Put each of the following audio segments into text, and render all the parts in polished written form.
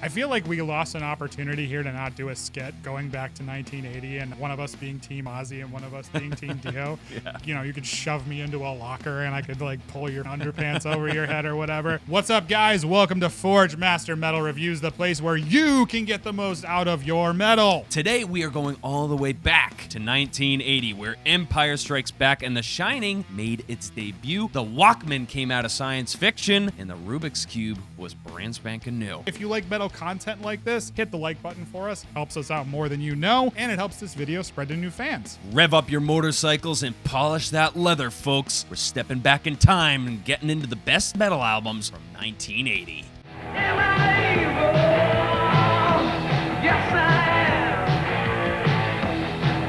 I feel like we lost an opportunity here to not do a skit going back to 1980 and one of us being Team Ozzy and one of us being Team Dio. Yeah. You know, you could shove me into a locker and I could like pull your underpants over your head or whatever. What's up, guys? Welcome to Forge Master Metal Reviews, the place where you can get the most out of your metal. Today we are going all the way back to 1980, where Empire Strikes Back and The Shining made its debut. The Walkman came out of science fiction, and the Rubik's Cube was brand spanking new. If you like metal content like this, hit the like button for us. Helps us out more than you know, and it helps this video spread to new fans. Rev up your motorcycles and polish that leather, folks. We're stepping back in time and getting into the best metal albums from 1980. Am I evil? Yes, I am.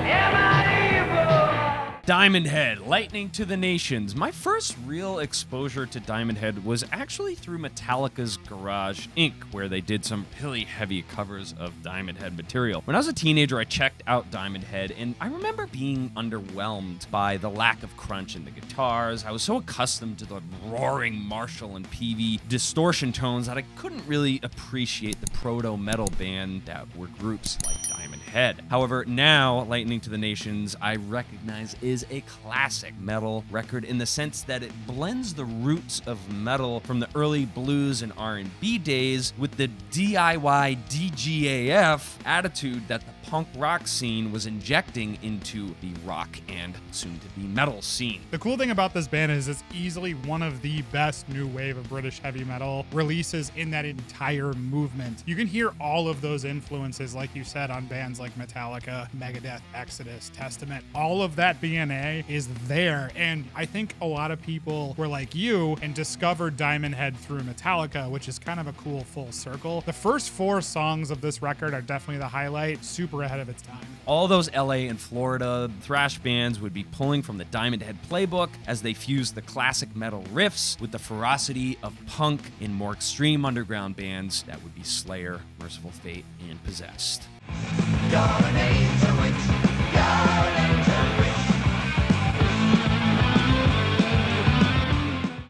Am I evil? Diamond Head, Lightning to the Nations. My first real exposure to Diamond Head was actually through Metallica's Garage Inc., where they did some really heavy covers of Diamond Head material. When I was a teenager, I checked out Diamond Head, and I remember being underwhelmed by the lack of crunch in the guitars. I was so accustomed to the roaring Marshall and Peavey distortion tones that I couldn't really appreciate the proto-metal band that were groups like Diamond Head. However, now, Lightning to the Nations, I recognize is a classic metal record in the sense that it blends the roots of metal from the early blues and R&B days with the DIY DGAF attitude that the punk rock scene was injecting into the rock and soon-to-be metal scene. The cool thing about this band is it's easily one of the best new wave of British heavy metal releases in that entire movement. You can hear all of those influences, like you said, on bands like Metallica, Megadeth, Exodus, Testament. All of that DNA is there, and I think a lot of people were like you and discovered Diamond Head through Metallica, which is kind of a cool full circle. The first 4 songs of this record are definitely the highlight, super ahead of its time. All those LA and Florida thrash bands would be pulling from the Diamond Head playbook as they fused the classic metal riffs with the ferocity of punk in more extreme underground bands that would be Slayer, Merciful Fate, and Possessed. You're an angel witch. You're an angel witch.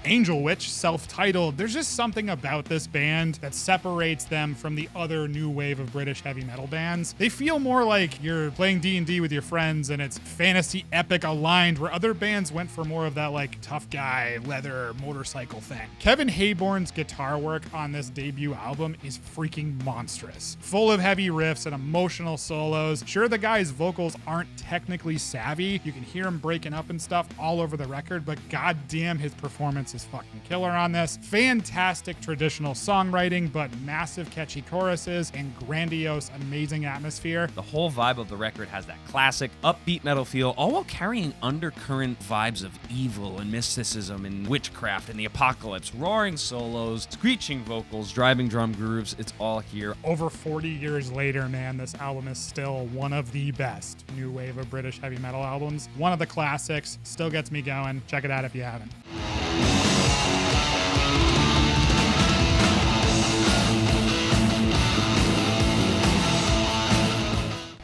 Angel Witch, self-titled, there's just something about this band that separates them from the other new wave of British heavy metal bands. They feel more like you're playing D&D with your friends and it's fantasy epic aligned, where other bands went for more of that like tough guy, leather, motorcycle thing. Kevin Hayborn's guitar work on this debut album is freaking monstrous. Full of heavy riffs and emotional solos. Sure, the guy's vocals aren't technically savvy. You can hear him breaking up and stuff all over the record, but goddamn, his performance is fucking killer on this. Fantastic traditional songwriting, but massive catchy choruses and grandiose, amazing atmosphere. The whole vibe of the record has that classic, upbeat metal feel, all while carrying undercurrent vibes of evil and mysticism and witchcraft and the apocalypse, roaring solos, screeching vocals, driving drum grooves. It's all here. Over 40 years later, man, this album is still one of the best new wave of British heavy metal albums. One of the classics, still gets me going. Check it out if you haven't.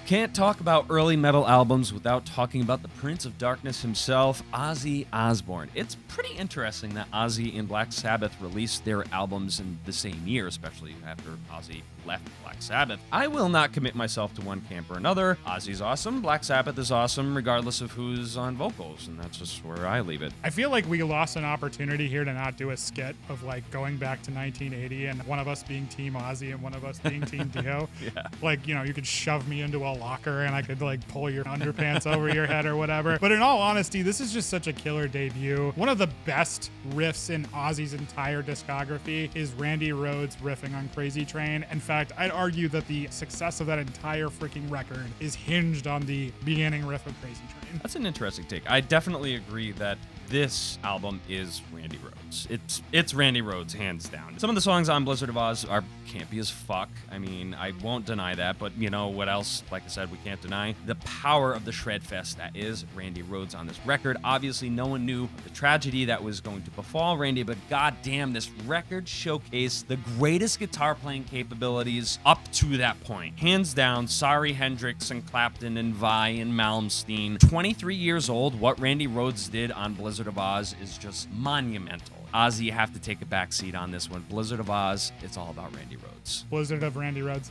Can't talk about early metal albums without talking about the Prince of Darkness himself, Ozzy Osbourne. It's pretty interesting that Ozzy and Black Sabbath released their albums in the same year, especially after Ozzy left Black Sabbath. I will not commit myself to one camp or another. Ozzy's awesome, Black Sabbath is awesome, regardless of who's on vocals, and that's just where I leave it. I feel like we lost an opportunity here to not do a skit of like going back to 1980 and one of us being Team Ozzy and one of us being Team Dio. Yeah. Like, you know, you could shove me into a locker and I could like pull your underpants over your head or whatever. But in all honesty, this is just such a killer debut. One of the best riffs in Ozzy's entire discography is Randy Rhoads riffing on Crazy Train. In fact, I'd argue that the success of that entire freaking record is hinged on the beginning riff of Crazy Train. That's an interesting take. I definitely agree that this album is Randy Rhoads. It's Randy Rhoads, hands down. Some of the songs on Blizzard of Oz are campy as fuck. I mean, I won't deny that, but you know what else? Like I said, we can't deny the power of the shred fest that is Randy Rhoads on this record. Obviously, no one knew the tragedy that was going to befall Randy, but goddamn, this record showcased the greatest guitar playing capabilities up to that point. Hands down, sorry Hendrix and Clapton and Vai and Malmsteen. 23 years old, what Randy Rhoads did on Blizzard of Oz is just monumental. Ozzy, you have to take a back seat on this one. Blizzard of Oz, it's all about Randy Rhoads. Blizzard of Randy Rhoads.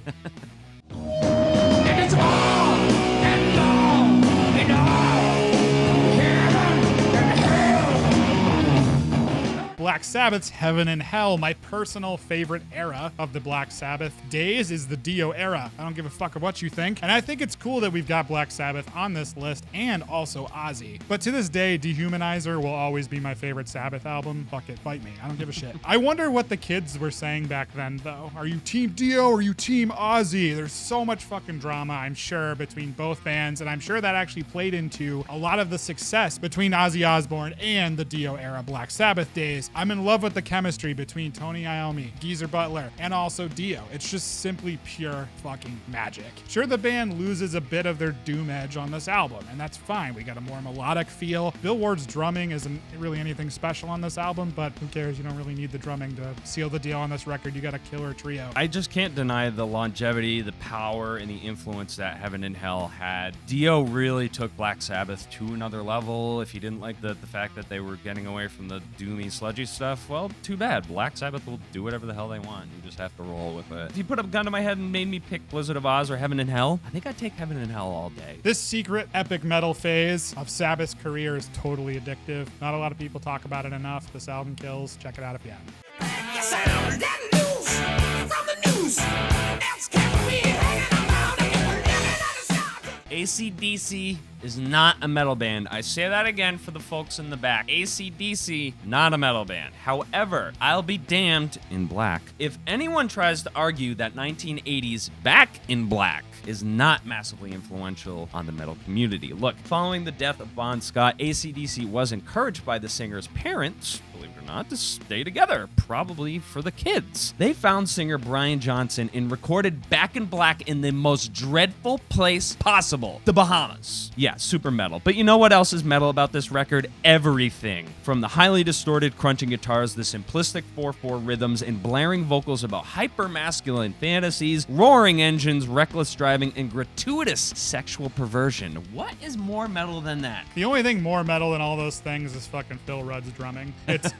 And it's all and long and all heaven and hell. Black Sabbath's Heaven and Hell, my personal favorite era of the Black Sabbath days, is the Dio era. I don't give a fuck of what you think. And I think it's cool that we've got Black Sabbath on this list and also Ozzy. But to this day, Dehumanizer will always be my favorite Sabbath album. Fuck it, bite me. I don't give a shit. I wonder what the kids were saying back then, though. Are you Team Dio or are you Team Ozzy? There's so much fucking drama, I'm sure, between both bands, and I'm sure that actually played into a lot of the success between Ozzy Osbourne and the Dio era Black Sabbath days. I'm in love with the chemistry between Tony Iommi, Geezer Butler, and also Dio. It's just simply pure fucking magic. Sure, the band loses a bit of their doom edge on this album, and that's fine. We got a more melodic feel. Bill Ward's drumming isn't really anything special on this album, but who cares? You don't really need the drumming to seal the deal on this record. You got a killer trio. I just can't deny the longevity, the power, and the influence that Heaven and Hell had. Dio really took Black Sabbath to another level. If you didn't like the fact that they were getting away from the doomy, sludgy stuff, well, too bad. Black Sabbath will do whatever the hell they want. You just have to roll with it. If you put a gun to my head and made me pick Blizzard of Oz or Heaven and Hell, I think I'd take Heaven and Hell all day. This secret epic metal phase of Sabbath's career is totally addictive. Not a lot of people talk about it enough. This album kills. Check it out if you haven't. Yes, I'm that news from the news. That's kept me hanging around and living on the side. AC/DC is not a metal band. I say that again for the folks in the back. AC/DC, not a metal band. However, I'll be damned in black if anyone tries to argue that 1980s Back in Black is not massively influential on the metal community. Look, following the death of Bon Scott, AC/DC was encouraged by the singer's parents, believe it or not, to stay together, probably for the kids. They found singer Brian Johnson and recorded Back in Black in the most dreadful place possible, the Bahamas. Yeah, super metal. But you know what else is metal about this record? Everything. From the highly distorted crunching guitars, the simplistic 4/4 rhythms, and blaring vocals about hyper-masculine fantasies, roaring engines, reckless driving, and gratuitous sexual perversion. What is more metal than that? The only thing more metal than all those things is fucking Phil Rudd's drumming. It's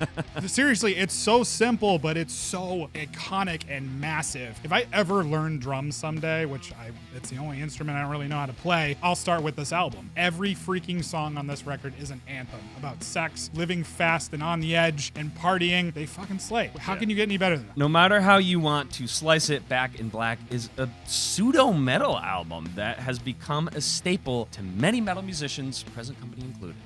seriously, it's so simple, but it's so iconic and massive. If I ever learn drums someday, which it's the only instrument I don't really know how to play, I'll start with this album. Every freaking song on this record is an anthem about sex, living fast and on the edge, and partying. They fucking slay. How can you get any better than that? No matter how you want to slice it, Back in Black is a pseudo-metal album that has become a staple to many metal musicians, present company included.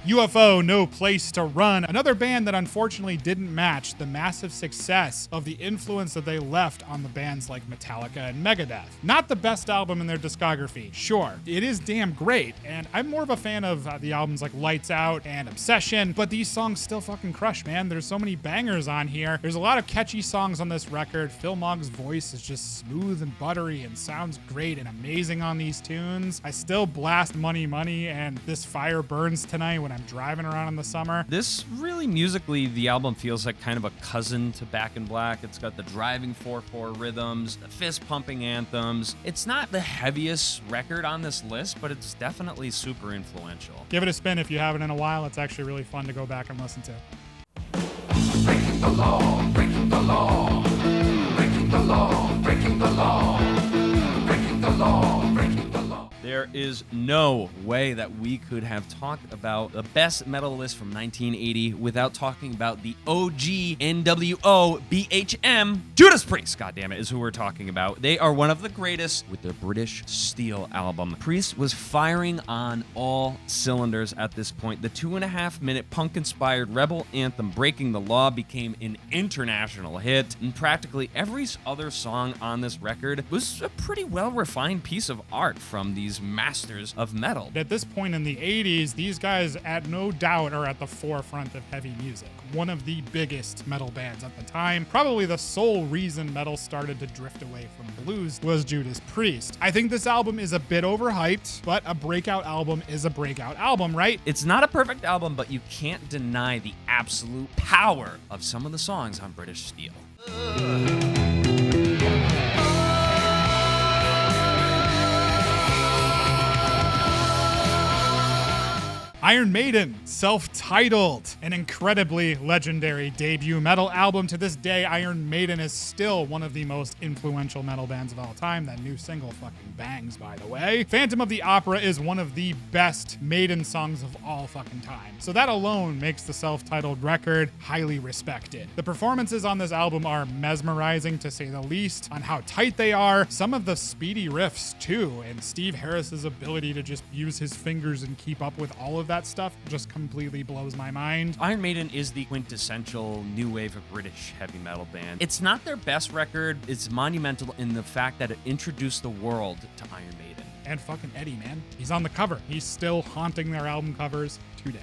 UFO, No Place to Run, another band that unfortunately didn't match the massive success of the influence that they left on the bands like Metallica and Megadeth. Not the best album in their discography, sure. It is damn great, and I'm more of a fan of the albums like Lights Out and Obsession, but these songs still fucking crush, man. There's so many bangers on here. There's a lot of catchy songs on this record. Phil Mogg's voice is just smooth and buttery and sounds great and amazing on these tunes. I still blast Money Money and This Fire Burns Tonight when I'm driving around in the summer. This really musically, the album feels like kind of a cousin to Back in Black. It's got the driving 4/4 rhythms, the fist pumping anthems. It's not the heaviest record on this list, but it's definitely super influential. Give it a spin if you haven't in a while. It's actually really fun to go back and listen to. Breaking the law, breaking the law, breaking the law, breaking the law, breaking the law, breaking the law. There is no way that we could have talked about the best metal list from 1980 without talking about the OG NWO BHM. Judas Priest, goddammit, is who we're talking about. They are one of the greatest with their British Steel album. Priest was firing on all cylinders at this point. The 2.5-minute punk-inspired rebel anthem Breaking the Law became an international hit, and practically every other song on this record was a pretty well-refined piece of art from these masters of metal. At this point in the 80s, these guys at no doubt are at the forefront of heavy music. One of the biggest metal bands at the time. Probably the sole reason metal started to drift away from blues was Judas Priest. I think this album is a bit overhyped, but a breakout album is a breakout album, right? It's not a perfect album, but you can't deny the absolute power of some of the songs on British Steel. Iron Maiden, self-titled, an incredibly legendary debut metal album. To this day, Iron Maiden is still one of the most influential metal bands of all time. That new single fucking bangs, by the way. Phantom of the Opera is one of the best Maiden songs of all fucking time. So that alone makes the self-titled record highly respected. The performances on this album are mesmerizing, to say the least, on how tight they are. Some of the speedy riffs too, and Steve Harris's ability to just use his fingers and keep up with all of that stuff just completely blows my mind. Iron Maiden is the quintessential new wave of British heavy metal band. It's not their best record. It's monumental in the fact that it introduced the world to Iron Maiden. And fucking Eddie, man. He's on the cover. He's still haunting their album covers today.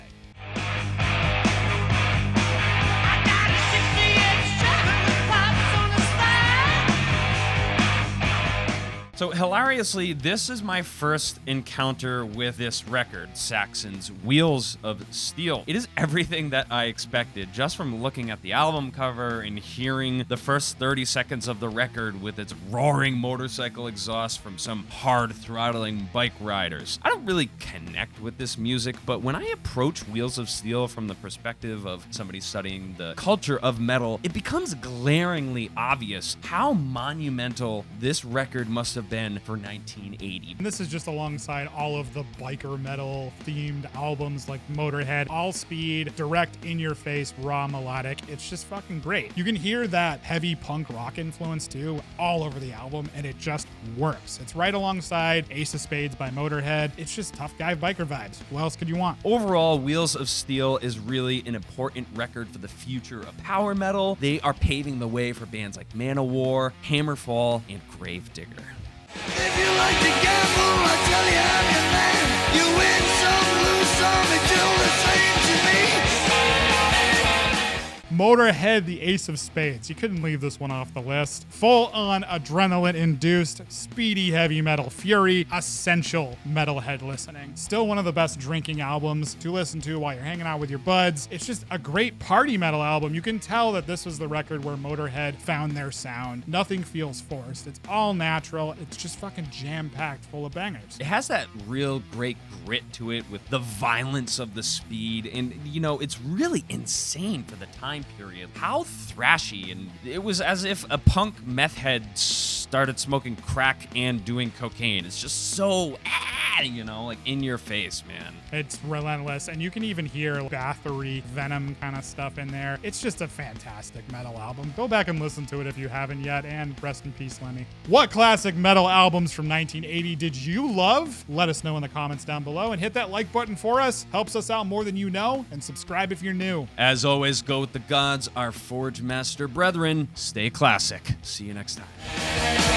So hilariously, this is my first encounter with this record, Saxon's Wheels of Steel. It is everything that I expected, just from looking at the album cover and hearing the first 30 seconds of the record with its roaring motorcycle exhaust from some hard-throttling bike riders. I don't really connect with this music, but when I approach Wheels of Steel from the perspective of somebody studying the culture of metal, it becomes glaringly obvious how monumental this record must have been for 1980. And this is just alongside all of the biker metal themed albums like Motorhead, all speed, direct, in-your-face, raw melodic. It's just fucking great. You can hear that heavy punk rock influence too all over the album, and it just works. It's right alongside Ace of Spades by Motorhead. It's just tough guy biker vibes. What else could you want? Overall, Wheels of Steel is really an important record for the future of power metal. They are paving the way for bands like Manowar, Hammerfall, and Gravedigger. If you like to gamble, I tell you I'm your man. You win some, lose some, it's all the same to me. Motorhead, the Ace of Spades. You couldn't leave this one off the list. Full-on adrenaline-induced, speedy heavy metal fury, essential metalhead listening. Still one of the best drinking albums to listen to while you're hanging out with your buds. It's just a great party metal album. You can tell that this was the record where Motorhead found their sound. Nothing feels forced. It's all natural. It's just fucking jam-packed full of bangers. It has that real great grit to it with the violence of the speed, and you know, it's really insane for the time period. How thrashy, and it was as if a punk meth head started smoking crack and doing cocaine. It's just so, you know, like in your face, man. It's relentless, and you can even hear Bathory, Venom kind of stuff in there. It's just a fantastic metal album. Go back and listen to it if you haven't yet, and rest in peace, Lemmy. What classic metal albums from 1980 did you love? Let us know in the comments down below, and hit that like button for us. Helps us out more than you know, and subscribe if you're new. As always, go with the gods, our Forge Master brethren. Stay classic. See you next time.